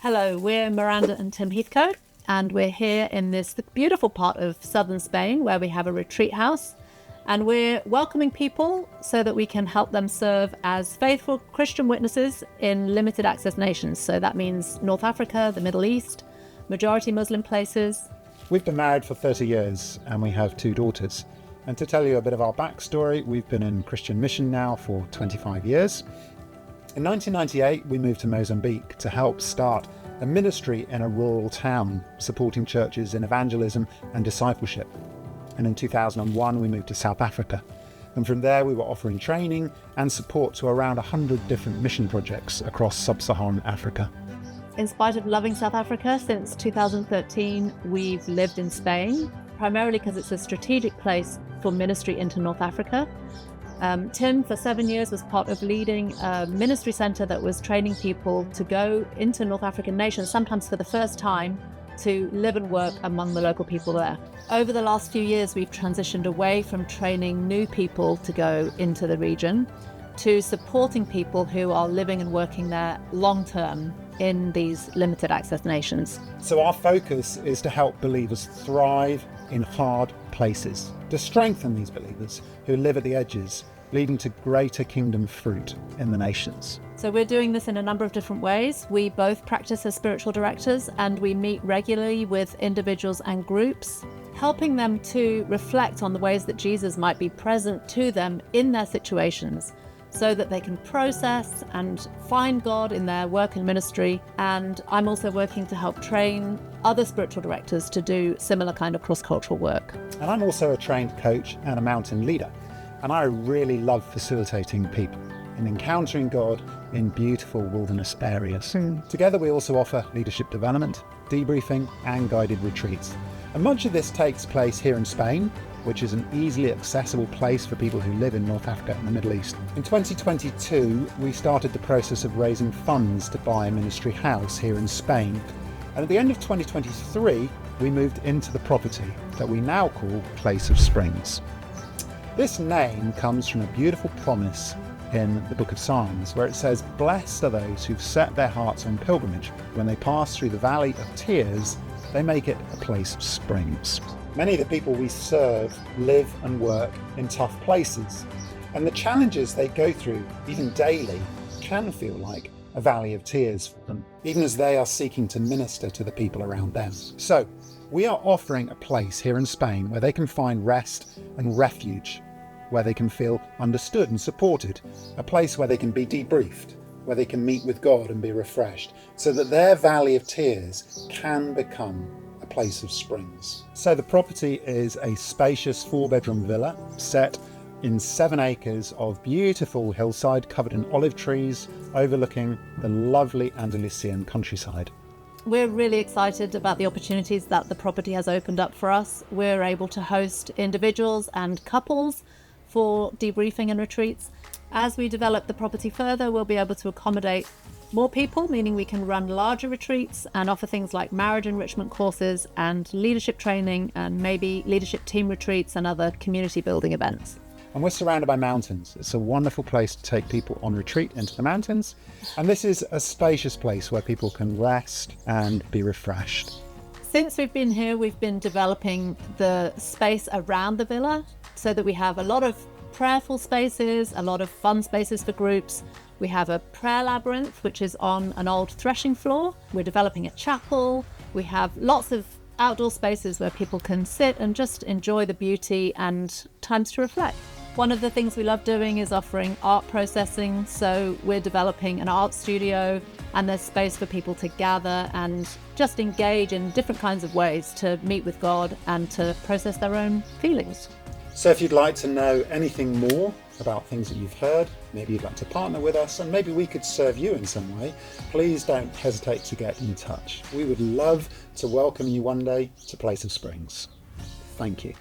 Hello, we're Miranda and Tim Heathcote, and we're here in this beautiful part of southern Spain where we have a retreat house, and we're welcoming people so that we can help them serve as faithful Christian witnesses in limited access nations. So that means North Africa, the Middle East, majority Muslim places. We've been married for 30 years and we have 2 daughters. And to tell you a bit of our backstory, we've been in Christian mission now for 25 years. In 1998, we moved to Mozambique to help start a ministry in a rural town, supporting churches in evangelism and discipleship. And in 2001, we moved to South Africa. And from there, we were offering training and support to around 100 different mission projects across sub-Saharan Africa. In spite of loving South Africa, since 2013, we've lived in Spain, primarily because it's a strategic place for ministry into North Africa. Tim, for 7 years, was part of leading a ministry centre that was training people to go into North African nations, sometimes for the first time, to live and work among the local people there. Over the last few years, we've transitioned away from training new people to go into the region to supporting people who are living and working there long term in these limited access nations. So our focus is to help believers thrive in hard places, to strengthen these believers who live at the edges, leading to greater kingdom fruit in the nations. So we're doing this in a number of different ways. We both practice as spiritual directors, and we meet regularly with individuals and groups, helping them to reflect on the ways that Jesus might be present to them in their situations, so that they can process and find God in their work and ministry. And I'm also working to help train other spiritual directors to do similar kind of cross-cultural work. And I'm also a trained coach and a mountain leader. And I really love facilitating people in encountering God in beautiful wilderness areas. Together we also offer leadership development, debriefing and guided retreats. And much of this takes place here in Spain, which is an easily accessible place for people who live in North Africa and the Middle East. In 2022, we started the process of raising funds to buy a ministry house here in Spain. And at the end of 2023, we moved into the property that we now call Place of Springs. This name comes from a beautiful promise in the book of Psalms, where it says, "Blessed are those who've set their hearts on pilgrimage. When they pass through the valley of tears, they make it a place of springs." Many of the people we serve live and work in tough places, and the challenges they go through, even daily, can feel like a valley of tears for them, even as they are seeking to minister to the people around them. So, we are offering a place here in Spain where they can find rest and refuge, where they can feel understood and supported, a place where they can be debriefed, where they can meet with God and be refreshed, so that their valley of tears can become a place of springs. So the property is a spacious 4-bedroom villa set in 7 acres of beautiful hillside covered in olive trees overlooking the lovely Andalusian countryside. We're really excited about the opportunities that the property has opened up for us. We're able to host individuals and couples for debriefing and retreats. As we develop the property further, we'll be able to accommodate more people, meaning we can run larger retreats and offer things like marriage enrichment courses and leadership training and maybe leadership team retreats and other community building events. And we're surrounded by mountains. It's a wonderful place to take people on retreat into the mountains. And this is a spacious place where people can rest and be refreshed. Since we've been here, we've been developing the space around the villa so that we have a lot of prayerful spaces, a lot of fun spaces for groups. We have a prayer labyrinth, which is on an old threshing floor. We're developing a chapel. We have lots of outdoor spaces where people can sit and just enjoy the beauty and times to reflect. One of the things we love doing is offering art processing. So we're developing an art studio, and there's space for people to gather and just engage in different kinds of ways to meet with God and to process their own feelings. So if you'd like to know anything more about things that you've heard, maybe you'd like to partner with us, and maybe we could serve you in some way, please don't hesitate to get in touch. We would love to welcome you one day to Place of Springs. Thank you.